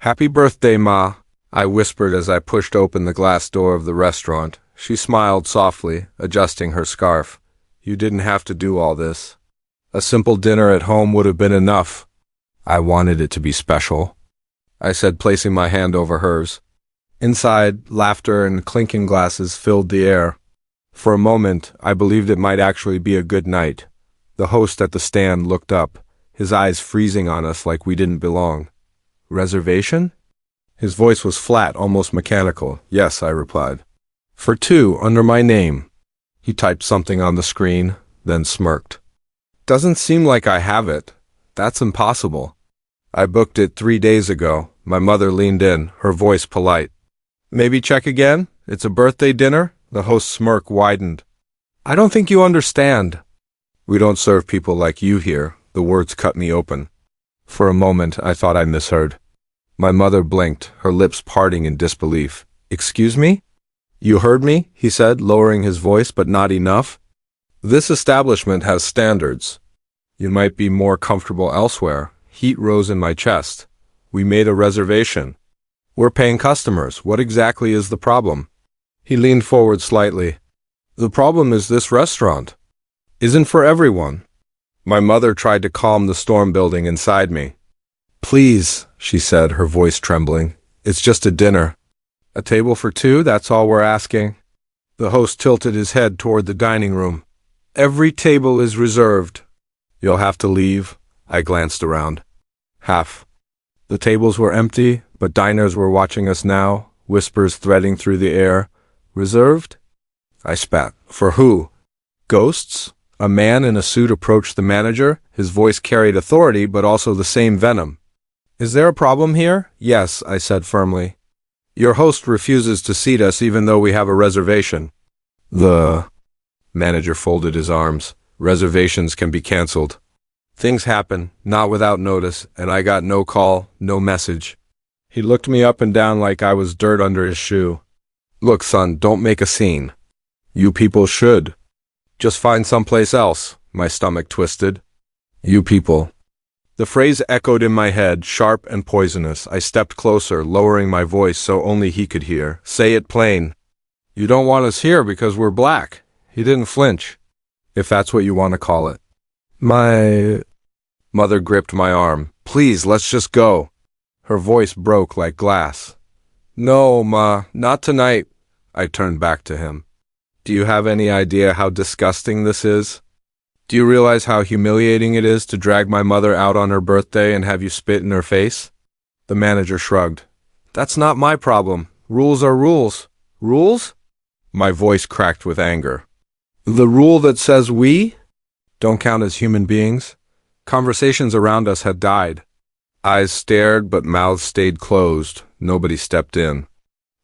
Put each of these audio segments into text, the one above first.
Happy birthday, Ma, I whispered as I pushed open the glass door of the restaurant. She smiled softly, adjusting her scarf. You didn't have to do all this. A simple dinner at home would have been enough. I wanted it to be special, I said, placing my hand over hers. Inside, laughter and clinking glasses filled the air. For a moment, I believed it might actually be a good night. The host at the stand looked up, his eyes freezing on us like we didn't belong. Reservation? His voice was flat, almost mechanical. Yes, I replied. For two, under my name. He typed something on the screen, then smirked. Doesn't seem like I have it. That's impossible. I booked it 3 days ago. My mother leaned in, her voice polite. Maybe check again? It's a birthday dinner? The host's smirk widened. I don't think you understand. We don't serve people like you here. The words cut me open. For a moment, I thought I misheard. My mother blinked, her lips parting in disbelief. Excuse me? You heard me, he said, lowering his voice, but not enough. This establishment has standards. You might be more comfortable elsewhere. Heat rose in my chest. We made a reservation. We're paying customers. What exactly is the problem? He leaned forward slightly. The problem is this restaurant isn't for everyone. My mother tried to calm the storm building inside me. Please, she said, her voice trembling. It's just a dinner. A table for two, that's all we're asking. The host tilted his head toward the dining room. Every table is reserved. You'll have to leave. I glanced around. Half. The tables were empty, but diners were watching us now, whispers threading through the air. Reserved? I spat. For who? Ghosts? A man in a suit approached the manager. His voice carried authority, but also the same venom. Is there a problem here? Yes, I said firmly. Your host refuses to seat us even though we have a reservation. The manager folded his arms. Reservations can be canceled. Things happen, not without notice, and I got no call, no message. He looked me up and down like I was dirt under his shoe. Look, son, don't make a scene. You people should. Just find someplace else. My stomach twisted. You people. The phrase echoed in my head, sharp and poisonous. I stepped closer, lowering my voice so only he could hear. Say it plain. You don't want us here because we're black. He didn't flinch, if that's what you want to call it. My mother gripped my arm. Please, let's just go. Her voice broke like glass. No, Ma, not tonight. I turned back to him. Do you have any idea how disgusting this is? Do you realize how humiliating it is to drag my mother out on her birthday and have you spit in her face? The manager shrugged. That's not my problem. Rules are rules. Rules? My voice cracked with anger. The rule that says we don't count as human beings? Conversations around us had died. Eyes stared, but mouths stayed closed. Nobody stepped in.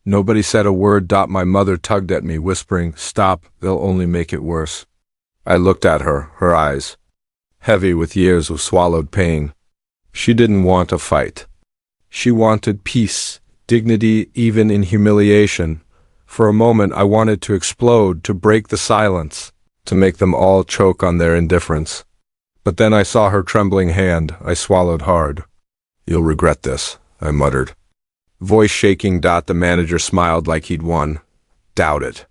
Nobody said a word. My mother tugged at me, whispering, Stop, they'll only make it worse. I looked at her, her eyes heavy with years of swallowed pain. She didn't want a fight. She wanted peace, dignity, even in humiliation. For a moment I wanted to explode, to break the silence, to make them all choke on their indifference. But then I saw her trembling hand. I swallowed hard. You'll regret this, I muttered. Voice shaking. The manager smiled like he'd won. Doubt it.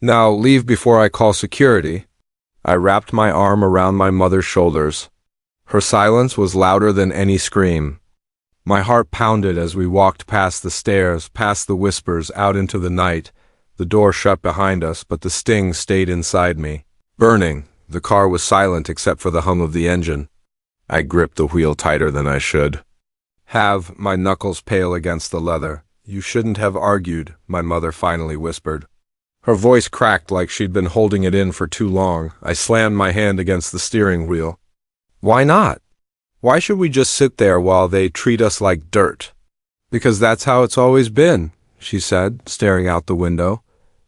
Now leave before I call security. I wrapped my arm around my mother's shoulders. Her silence was louder than any scream. My heart pounded as we walked past the stairs, past the whispers, out into the night. The door shut behind us, but the sting stayed inside me. Burning. The car was silent except for the hum of the engine. I gripped the wheel tighter than I should. My knuckles pale against the leather. You shouldn't have argued, my mother finally whispered. Her voice cracked like she'd been holding it in for too long. I slammed my hand against the steering wheel. Why not? Why should we just sit there while they treat us like dirt? Because that's how it's always been, she said, staring out the window.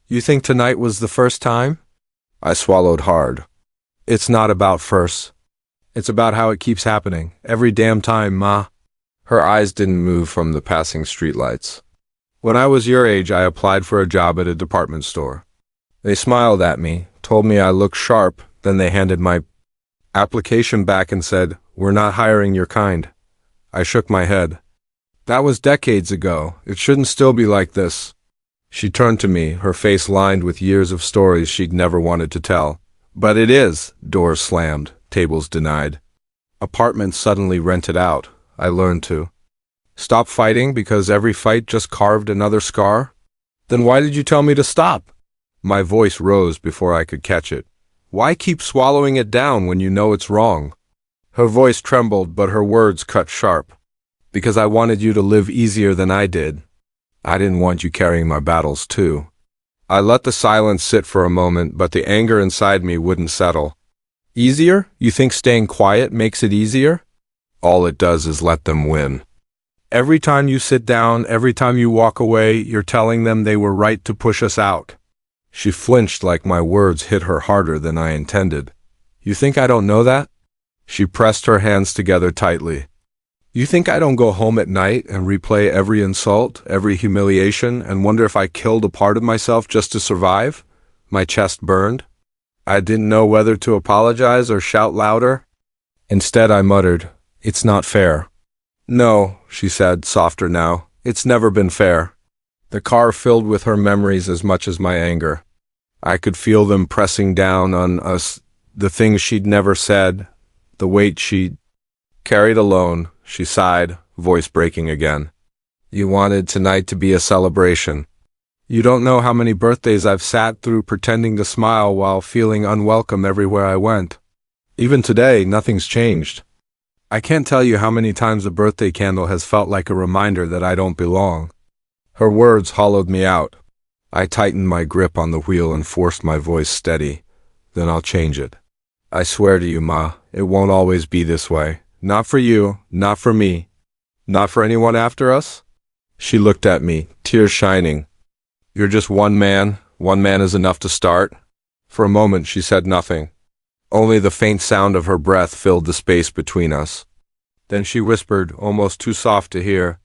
You think tonight was the first time? I swallowed hard. It's not about firsts. It's about how it keeps happening. Every damn time, Ma. Her eyes didn't move from the passing streetlights. When I was your age, I applied for a job at a department store. They smiled at me, told me I looked sharp, then they handed my application back and said, We're not hiring your kind. I shook my head. That was decades ago. It shouldn't still be like this. She turned to me, her face lined with years of stories she'd never wanted to tell. But it is. Doors slammed, tables denied. Apartments suddenly rented out. I learned to stop fighting because every fight just carved another scar. Then why did you tell me to stop? My voice rose before I could catch it. Why keep swallowing it down when you know it's wrong? Her voice trembled, but her words cut sharp. Because I wanted you to live easier than I did. I didn't want you carrying my battles, too. I let the silence sit for a moment, but the anger inside me wouldn't settle. Easier? You think staying quiet makes it easier? All it does is let them win. Every time you sit down, every time you walk away, you're telling them they were right to push us out. She flinched like my words hit her harder than I intended. You think I don't know that? She pressed her hands together tightly. You think I don't go home at night and replay every insult, every humiliation, and wonder if I killed a part of myself just to survive? My chest burned. I didn't know whether to apologize or shout louder. Instead, I muttered, "It's not fair." "No," she said, softer now. "It's never been fair." The car filled with her memories as much as my anger. I could feel them pressing down on us, the things she'd never said, the weight she'd carried alone. She sighed, voice breaking again. You wanted tonight to be a celebration. You don't know how many birthdays I've sat through pretending to smile while feeling unwelcome everywhere I went. Even today, nothing's changed. I can't tell you how many times a birthday candle has felt like a reminder that I don't belong. Her words hollowed me out. I tightened my grip on the wheel and forced my voice steady. Then I'll change it. I swear to you, Ma, it won't always be this way. Not for you, not for me, not for anyone after us. She looked at me, tears shining. You're just one man is enough to start. For a moment she said nothing. Only the faint sound of her breath filled the space between us. Then she whispered, almost too soft to hear,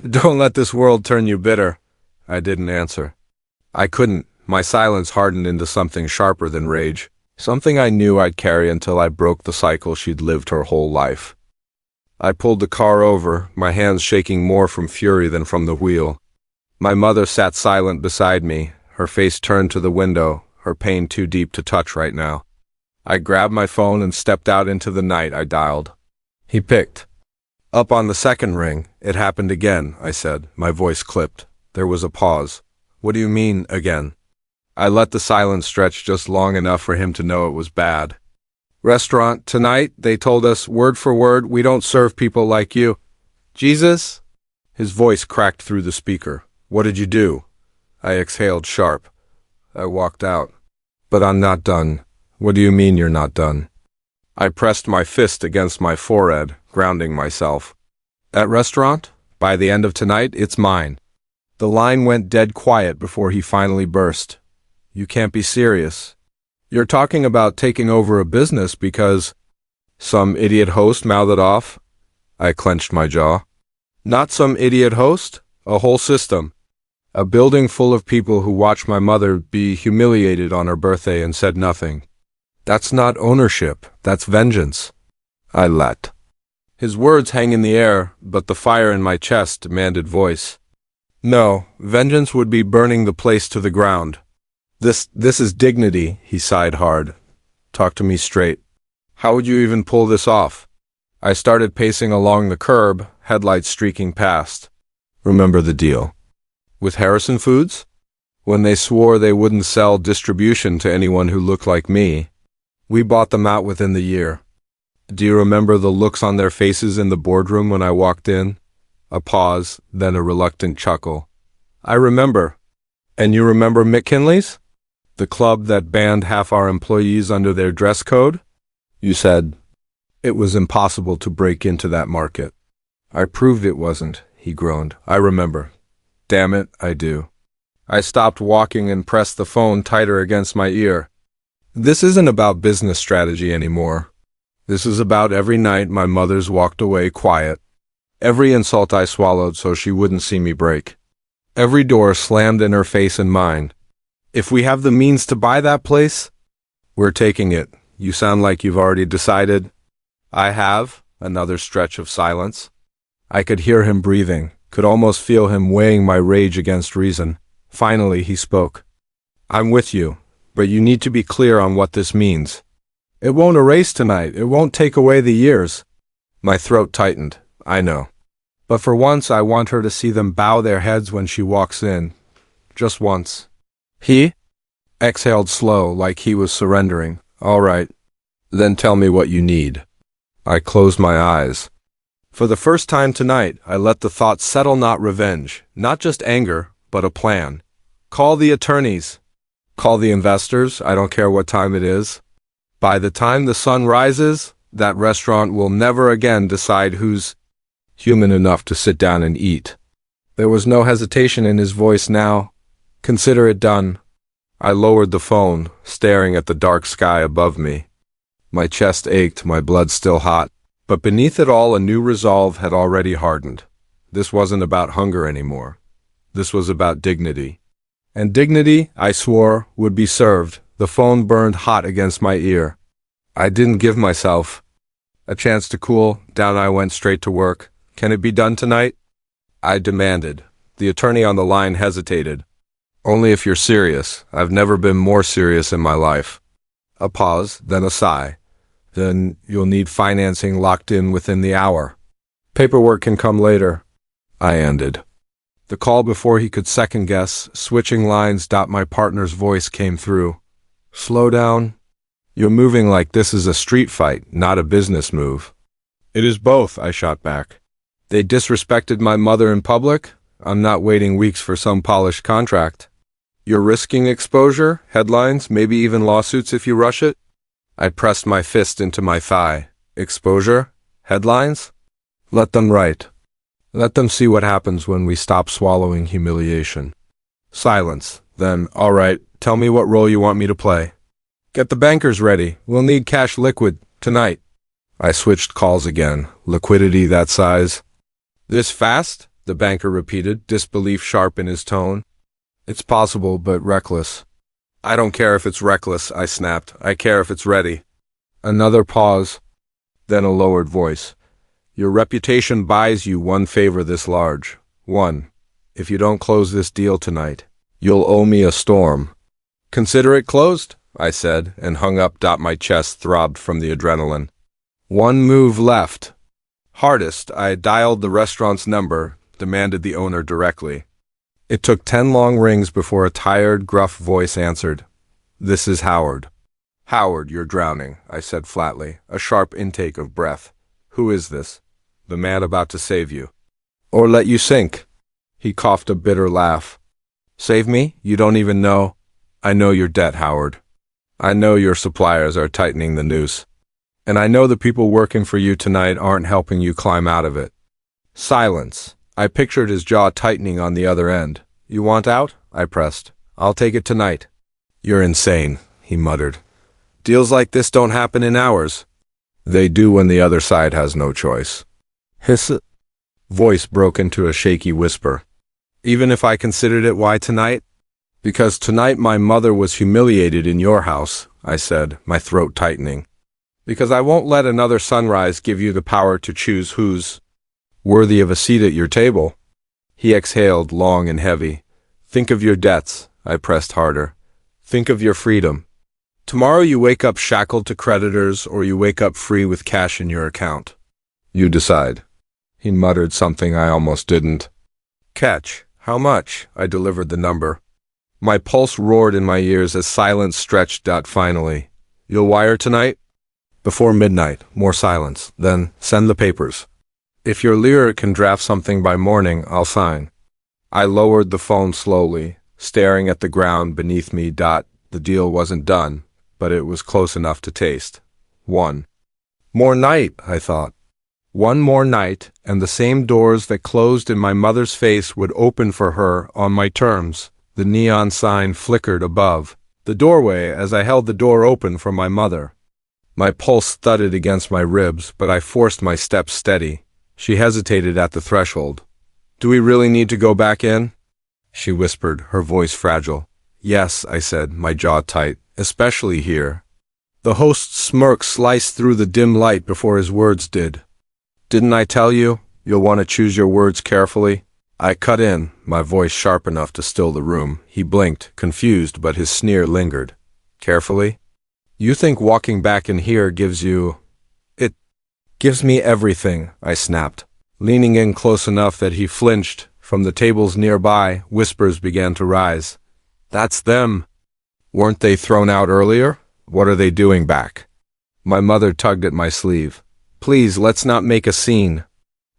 Don't let this world turn you bitter. I didn't answer. I couldn't. My silence hardened into something sharper than rage. Something I knew I'd carry until I broke the cycle she'd lived her whole life. I pulled the car over, my hands shaking more from fury than from the wheel. My mother sat silent beside me, her face turned to the window, her pain too deep to touch right now. I grabbed my phone and stepped out into the night. I dialed. He picked. Up on the second ring. It happened again, I said, my voice clipped. There was a pause. What do you mean, again? I let the silence stretch just long enough for him to know it was bad. Restaurant, tonight, they told us, word for word, we don't serve people like you. Jesus? His voice cracked through the speaker. What did you do? I exhaled sharp. I walked out. But I'm not done. What do you mean you're not done? I pressed my fist against my forehead, grounding myself. That restaurant? By the end of tonight, it's mine. The line went dead quiet before he finally burst. You can't be serious. You're talking about taking over a business because some idiot host mouthed off. I clenched my jaw. Not some idiot host, a whole system. A building full of people who watched my mother be humiliated on her birthday and said nothing. That's not ownership, that's vengeance. I let his words hang in the air, but the fire in my chest demanded voice. No, vengeance would be burning the place to the ground. This is dignity, he sighed hard. Talk to me straight. How would you even pull this off? I started pacing along the curb, headlights streaking past. Remember the deal. With Harrison Foods? When they swore they wouldn't sell distribution to anyone who looked like me. We bought them out within the year. Do you remember the looks on their faces in the boardroom when I walked in? A pause, then a reluctant chuckle. I remember. And you remember McKinley's? The club that banned half our employees under their dress code? You said it was impossible to break into that market. I proved it wasn't, he groaned. I remember. Damn it, I do. I stopped walking and pressed the phone tighter against my ear. This isn't about business strategy anymore. This is about every night my mother's walked away quiet. Every insult I swallowed so she wouldn't see me break. Every door slammed in her face and mine. If we have the means to buy that place, we're taking it. You sound like you've already decided. I have. Another stretch of silence. I could hear him breathing, Could almost feel him weighing my rage against reason. Finally, he spoke. I'm with you, but you need to be clear on what this means. It won't erase tonight. It won't take away the years. My throat tightened. I know. But for once, I want her to see them bow their heads when she walks in. Just once. He exhaled slow, like he was surrendering. All right. Then tell me what you need. I closed my eyes. For the first time tonight, I let the thought settle, not revenge, not just anger, but a plan. Call the attorneys. Call the investors. I don't care what time it is. By the time the sun rises, that restaurant will never again decide who's human enough to sit down and eat. There was no hesitation in his voice now. Consider it done. I lowered the phone, staring at the dark sky above me. My chest ached, my blood still hot. But beneath it all, a new resolve had already hardened. This wasn't about hunger anymore. This was about dignity. And dignity, I swore, would be served. The phone burned hot against my ear. I didn't give myself a chance to cool. Down I went straight to work. Can it be done tonight? I demanded. The attorney on the line hesitated. Only if you're serious. I've never been more serious in my life. A pause, then a sigh. Then you'll need financing locked in within the hour. Paperwork can come later. I ended. The call before he could second-guess, switching lines. My partner's voice came through. Slow down. You're moving like this is a street fight, not a business move. It is both, I shot back. They disrespected my mother in public. I'm not waiting weeks for some polished contract. You're risking exposure, headlines, maybe even lawsuits if you rush it? I pressed my fist into my thigh. Exposure? Headlines? Let them write. Let them see what happens when we stop swallowing humiliation. Silence. Then, all right, tell me what role you want me to play. Get the bankers ready. We'll need cash liquid tonight. I switched calls again. Liquidity that size? This fast? The banker repeated, disbelief sharp in his tone. It's possible, but reckless. I don't care if it's reckless, I snapped. I care if it's ready. Another pause, then a lowered voice. Your reputation buys you one favor this large. One. If you don't close this deal tonight, you'll owe me a storm. Consider it closed, I said, and hung up. My chest throbbed from the adrenaline. One move left. Hardest, I dialed the restaurant's number, demanded the owner directly. It took 10 long rings before a tired, gruff voice answered. This is Howard. Howard, you're drowning, I said flatly, a sharp intake of breath. Who is this? The man about to save you. Or let you sink. He coughed a bitter laugh. Save me? You don't even know. I know your debt, Howard. I know your suppliers are tightening the noose. And I know the people working for you tonight aren't helping you climb out of it. Silence. I pictured his jaw tightening on the other end. You want out? I pressed. I'll take it tonight. You're insane, he muttered. Deals like this don't happen in hours. They do when the other side has no choice. His voice broke into a shaky whisper. Even if I considered it, why tonight? Because tonight my mother was humiliated in your house, I said, my throat tightening. Because I won't let another sunrise give you the power to choose who's worthy of a seat at your table. He exhaled, long and heavy. Think of your debts, I pressed harder. Think of your freedom. Tomorrow you wake up shackled to creditors, or you wake up free with cash in your account. You decide. He muttered something I almost didn't catch. How much? I delivered the number. My pulse roared in my ears as silence stretched. Finally. You'll wire tonight? Before midnight. More silence. Then send the papers. If your lawyer can draft something by morning, I'll sign. I lowered the phone slowly, staring at the ground beneath me. The deal wasn't done, but it was close enough to taste. One more night, I thought. One more night, and the same doors that closed in my mother's face would open for her on my terms. The neon sign flickered above the doorway as I held the door open for my mother. My pulse thudded against my ribs, but I forced my steps steady. She hesitated at the threshold. Do we really need to go back in? She whispered, her voice fragile. Yes, I said, my jaw tight, especially here. The host's smirk sliced through the dim light before his words did. Didn't I tell you? You'll want to choose your words carefully. I cut in, my voice sharp enough to still the room. He blinked, confused, but his sneer lingered. Carefully? You think walking back in here gives you... It gives me everything, I snapped. Leaning in close enough that he flinched, from the tables nearby, whispers began to rise. That's them. Weren't they thrown out earlier? What are they doing back? My mother tugged at my sleeve. Please, let's not make a scene.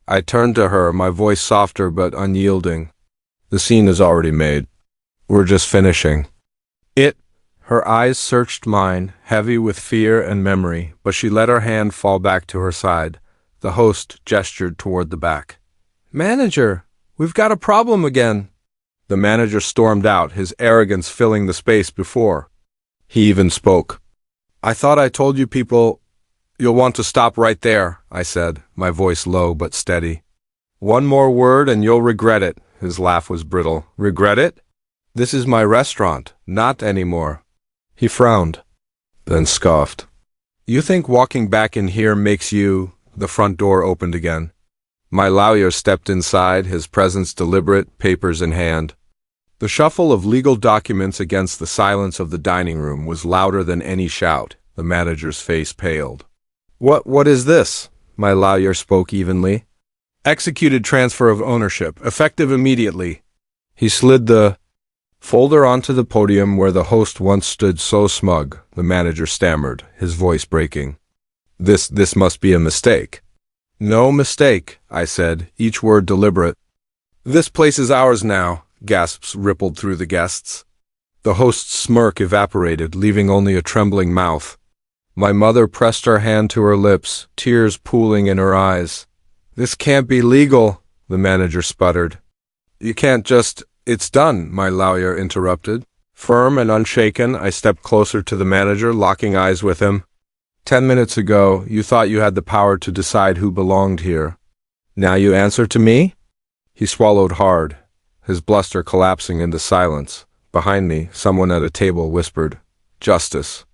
I turned to her, my voice softer but unyielding. The scene is already made. We're just finishing. Her eyes searched mine, heavy with fear and memory, but she let her hand fall back to her side. The host gestured toward the back. Manager, we've got a problem again. The manager stormed out, his arrogance filling the space before. He even spoke. I thought I told you people... You'll want to stop right there, I said, my voice low but steady. One more word and you'll regret it. His laugh was brittle. Regret it? This is my restaurant, not anymore. He frowned, then scoffed. You think walking back in here makes you... The front door opened again. My lawyer stepped inside, his presence deliberate, papers in hand. The shuffle of legal documents against the silence of the dining room was louder than any shout. The manager's face paled. What is this? My lawyer spoke evenly. Executed transfer of ownership, effective immediately. He slid the folder onto the podium where the host once stood so smug. The manager stammered, his voice breaking. This must be a mistake. No mistake, I said, each word deliberate. This place is ours now, gasps rippled through the guests. The host's smirk evaporated, leaving only a trembling mouth. My mother pressed her hand to her lips, tears pooling in her eyes. This can't be legal, the manager sputtered. You can't just... It's done, my lawyer interrupted. Firm and unshaken, I stepped closer to the manager, locking eyes with him. 10 minutes ago, you thought you had the power to decide who belonged here. Now you answer to me? He swallowed hard, his bluster collapsing into silence. Behind me, someone at a table whispered, Justice.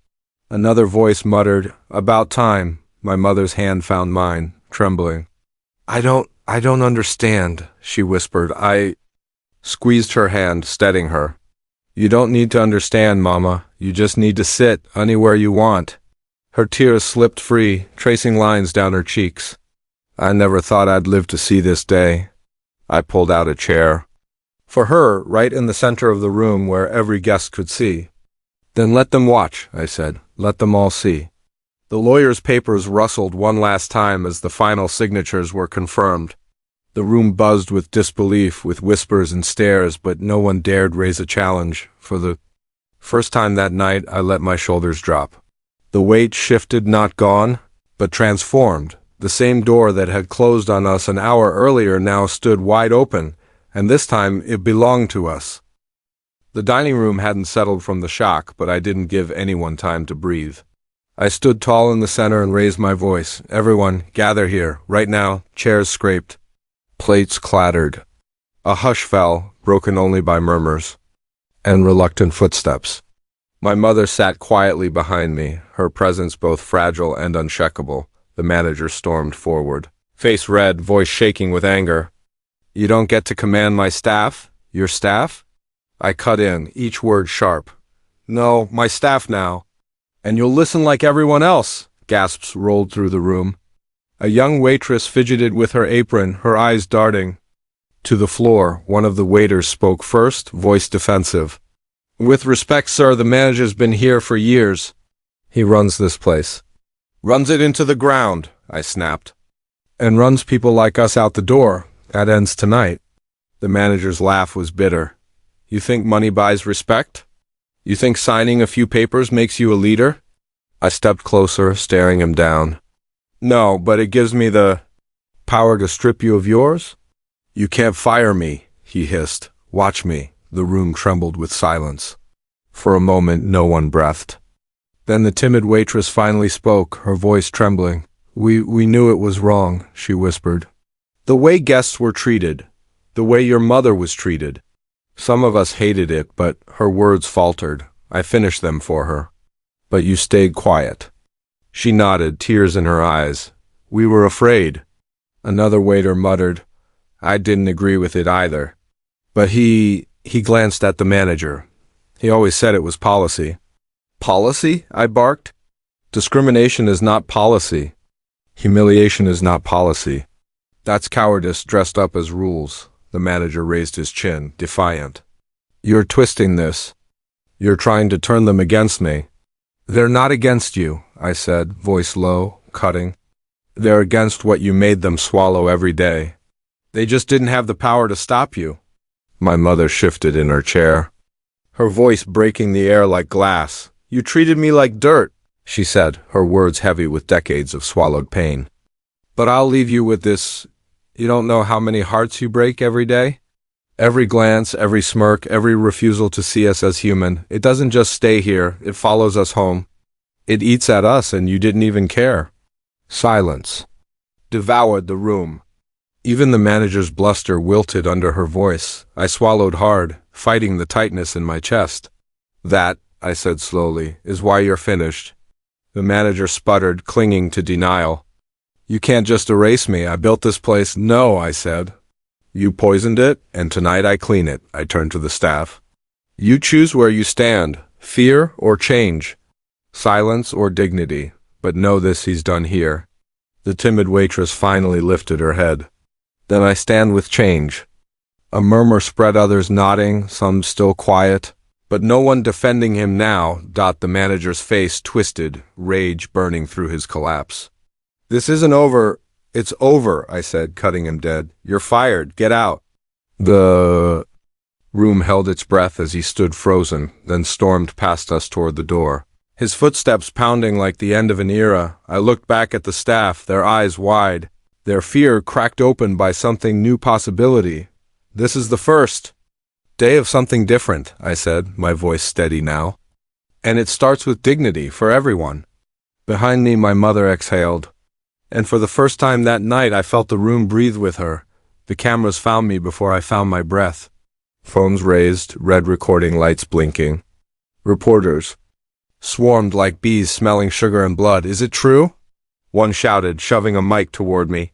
Another voice muttered, About time. My mother's hand found mine, trembling. I don't understand, she whispered. I squeezed her hand, steadying her. You don't need to understand, Mama. You just need to sit anywhere you want. Her tears slipped free, tracing lines down her cheeks. I never thought I'd live to see this day. I pulled out a chair. For her, right in the center of the room where every guest could see. Then let them watch, I said. Let them all see. The lawyer's papers rustled one last time as the final signatures were confirmed. The room buzzed with disbelief, with whispers and stares, but no one dared raise a challenge. For the first time that night, I let my shoulders drop. The weight shifted, not gone, but transformed. The same door that had closed on us an hour earlier now stood wide open, and this time it belonged to us. The dining room hadn't settled from the shock, but I didn't give anyone time to breathe. I stood tall in the center and raised my voice. Everyone, gather here, right now. Chairs scraped. Plates clattered. A hush fell, broken only by murmurs and reluctant footsteps. My mother sat quietly behind me, her presence both fragile and unshakable. The manager stormed forward, face red, voice shaking with anger. You don't get to command my staff? Your staff? I cut in, each word sharp. No, my staff now. And you'll listen like everyone else, gasps rolled through the room. A young waitress fidgeted with her apron, her eyes darting. To the floor, one of the waiters spoke first, voice defensive. With respect, sir, the manager's been here for years. He runs this place. Runs it into the ground, I snapped. And runs people like us out the door. That ends tonight. The manager's laugh was bitter. You think money buys respect? You think signing a few papers makes you a leader? I stepped closer, staring him down. No, but it gives me the power to strip you of yours? You can't fire me, he hissed. Watch me. The room trembled with silence. For a moment, no one breathed. Then the timid waitress finally spoke, her voice trembling. We knew it was wrong, she whispered. The way guests were treated. The way your mother was treated. Some of us hated it, but her words faltered. I finished them for her. But you stayed quiet. She nodded, tears in her eyes. We were afraid. Another waiter muttered, I didn't agree with it either. But he glanced at the manager. He always said it was policy. Policy? I barked. Discrimination is not policy. Humiliation is not policy. That's cowardice dressed up as rules. The manager raised his chin, defiant. You're twisting this. You're trying to turn them against me. They're not against you, I said, voice low, cutting. They're against what you made them swallow every day. They just didn't have the power to stop you. My mother shifted in her chair, her voice breaking the air like glass. You treated me like dirt, she said, her words heavy with decades of swallowed pain. But I'll leave you with this. You don't know how many hearts you break every day? Every glance, every smirk, every refusal to see us as human. It doesn't just stay here, it follows us home. It eats at us and you didn't even care. Silence devoured the room. Even the manager's bluster wilted under her voice. I swallowed hard, fighting the tightness in my chest. That, I said slowly, is why you're finished. The manager sputtered, clinging to denial. You can't just erase me. I built this place. No, I said. You poisoned it, and tonight I clean it. I turned to the staff. You choose where you stand, fear or change, silence or dignity. But know this he's done here. The timid waitress finally lifted her head. Then I stand with change. A murmur spread, others nodding, some still quiet. But no one defending him now. The manager's face twisted, rage burning through his collapse. This isn't over. It's over, I said, cutting him dead. You're fired. Get out. The room held its breath as he stood frozen, then stormed past us toward the door. His footsteps pounding like the end of an era. I looked back at the staff, their eyes wide, their fear cracked open by something new possibility. This is the first day of something different, I said, my voice steady now. And it starts with dignity for everyone. Behind me, my mother exhaled. And for the first time that night, I felt the room breathe with her. The cameras found me before I found my breath. Phones raised, red recording lights blinking. Reporters swarmed like bees smelling sugar and blood. Is it true? One shouted, shoving a mic toward me.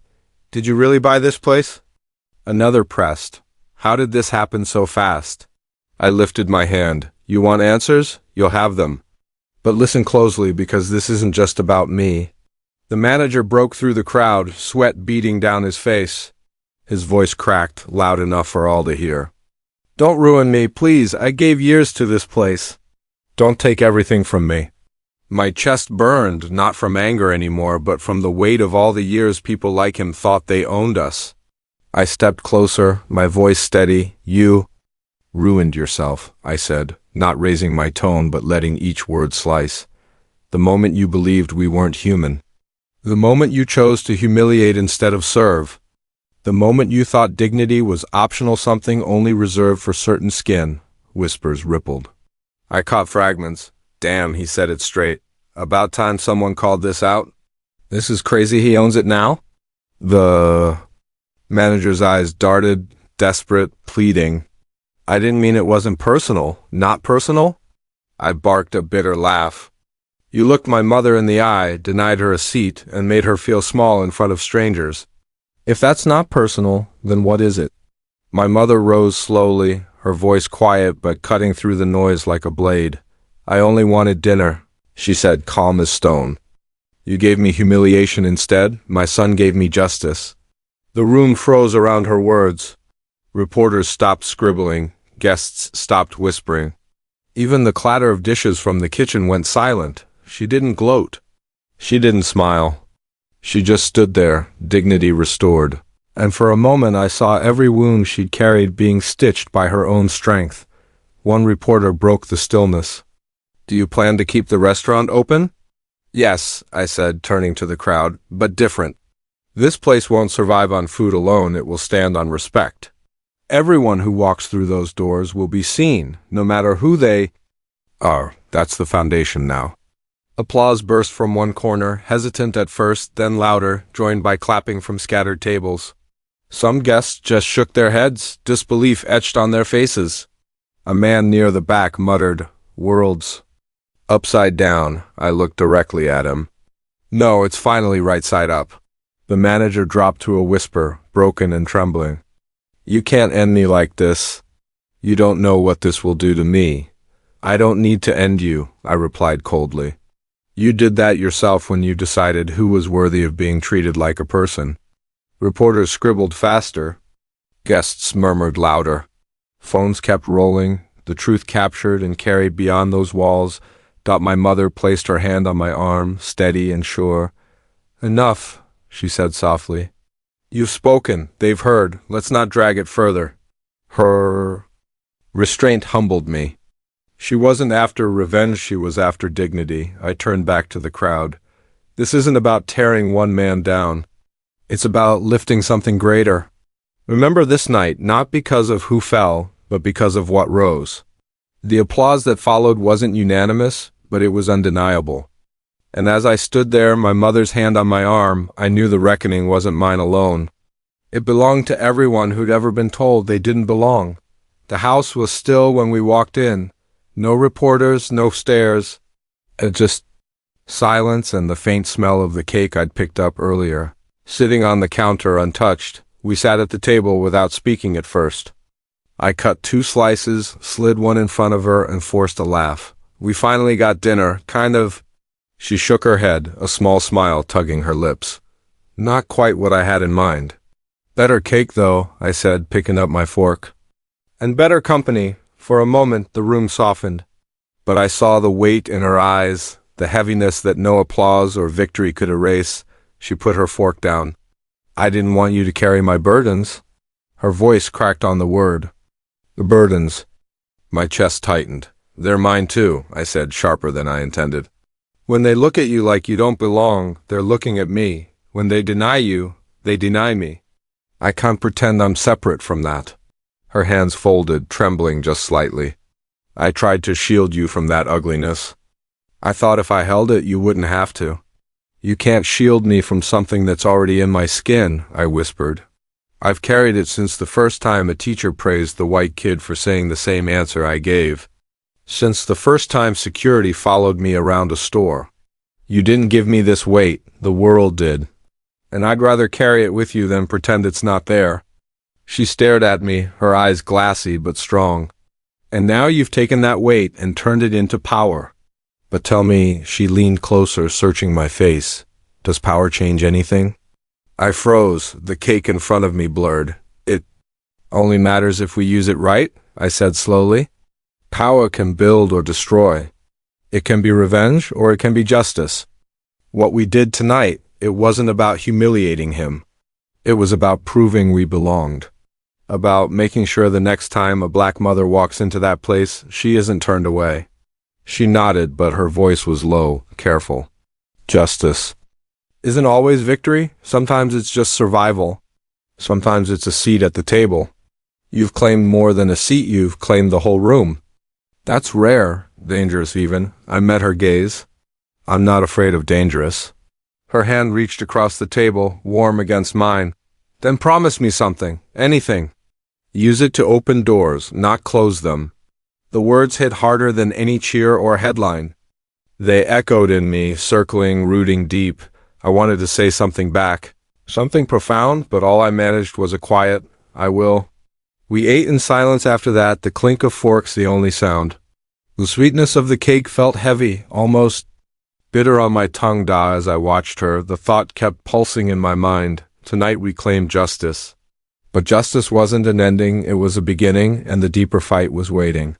Did you really buy this place? Another pressed. How did this happen so fast? I lifted my hand. You want answers? You'll have them. But listen closely, because this isn't just about me. The manager broke through the crowd, sweat beading down his face. His voice cracked, loud enough for all to hear. Don't ruin me, please. I gave years to this place. Don't take everything from me. My chest burned, not from anger anymore, but from the weight of all the years people like him thought they owned us. I stepped closer, my voice steady. You ruined yourself, I said, not raising my tone but letting each word slice. The moment you believed we weren't human. The moment you chose to humiliate instead of serve. The moment you thought dignity was optional, something only reserved for certain skin. Whispers rippled. I caught fragments. Damn, he said it straight. About time someone called this out. This is crazy, he owns it now? The manager's eyes darted, desperate, pleading. I didn't mean it wasn't personal. Not personal? I barked a bitter laugh. You looked my mother in the eye, denied her a seat, and made her feel small in front of strangers. If that's not personal, then what is it? My mother rose slowly, her voice quiet but cutting through the noise like a blade. I only wanted dinner, she said, calm as stone. You gave me humiliation instead. My son gave me justice. The room froze around her words. Reporters stopped scribbling. Guests stopped whispering. Even the clatter of dishes from the kitchen went silent. She didn't gloat. She didn't smile. She just stood there, dignity restored. And for a moment I saw every wound she'd carried being stitched by her own strength. One reporter broke the stillness. Do you plan to keep the restaurant open? Yes, I said, turning to the crowd, but different. This place won't survive on food alone, it will stand on respect. Everyone who walks through those doors will be seen, no matter who they are. That's the foundation now. Applause burst from one corner, hesitant at first, then louder, joined by clapping from scattered tables. Some guests just shook their heads, disbelief etched on their faces. A man near the back muttered, "Worlds upside down." I looked directly at him. No, it's finally right side up. The manager dropped to a whisper, broken and trembling. You can't end me like this. You don't know what this will do to me. I don't need to end you, I replied coldly. You did that yourself when you decided who was worthy of being treated like a person. Reporters scribbled faster. Guests murmured louder. Phones kept rolling, the truth captured and carried beyond those walls. My mother placed her hand on my arm, steady and sure. Enough, she said softly. You've spoken, they've heard, let's not drag it further. Her restraint humbled me. She wasn't after revenge, she was after dignity. I turned back to the crowd. This isn't about tearing one man down. It's about lifting something greater. Remember this night, not because of who fell, but because of what rose. The applause that followed wasn't unanimous, but it was undeniable. And as I stood there, my mother's hand on my arm, I knew the reckoning wasn't mine alone. It belonged to everyone who'd ever been told they didn't belong. The house was still when we walked in. No reporters, no stares. Just silence and the faint smell of the cake I'd picked up earlier. Sitting on the counter untouched, we sat at the table without speaking at first. I cut 2 slices, slid one in front of her, and forced a laugh. We finally got dinner, kind of. She shook her head, a small smile tugging her lips. Not quite what I had in mind. Better cake, though, I said, picking up my fork. And better company. For a moment, the room softened. But I saw the weight in her eyes, the heaviness that no applause or victory could erase. She put her fork down. I didn't want you to carry my burdens. Her voice cracked on the word. The burdens. My chest tightened. They're mine too, I said, sharper than I intended. When they look at you like you don't belong, they're looking at me. When they deny you, they deny me. I can't pretend I'm separate from that. Her hands folded, trembling just slightly. I tried to shield you from that ugliness. I thought if I held it, you wouldn't have to. You can't shield me from something that's already in my skin, I whispered. I've carried it since the first time a teacher praised the white kid for saying the same answer I gave. Since the first time security followed me around a store. You didn't give me this weight, the world did. And I'd rather carry it with you than pretend it's not there. She stared at me, her eyes glassy but strong. And now you've taken that weight and turned it into power. But tell me, she leaned closer, searching my face. Does power change anything? I froze, the cake in front of me blurred. It only matters if we use it right, I said slowly. Power can build or destroy. It can be revenge or it can be justice. What we did tonight, it wasn't about humiliating him. It was about proving we belonged. About making sure the next time a black mother walks into that place, she isn't turned away. She nodded, but her voice was low, careful. Justice isn't always victory. Sometimes it's just survival. Sometimes it's a seat at the table. You've claimed more than a seat, you've claimed the whole room. That's rare, dangerous even. I met her gaze. I'm not afraid of dangerous. Her hand reached across the table, warm against mine. Then promise me something, anything. Use it to open doors, not close them. The words hit harder than any cheer or headline. They echoed in me, circling, rooting deep. I wanted to say something back. Something profound, but all I managed was a quiet, I will. We ate in silence after that, the clink of forks the only sound. The sweetness of the cake felt heavy, almost bitter on my tongue, as I watched her. The thought kept pulsing in my mind. Tonight we claimed justice. But justice wasn't an ending, it was a beginning, and the deeper fight was waiting.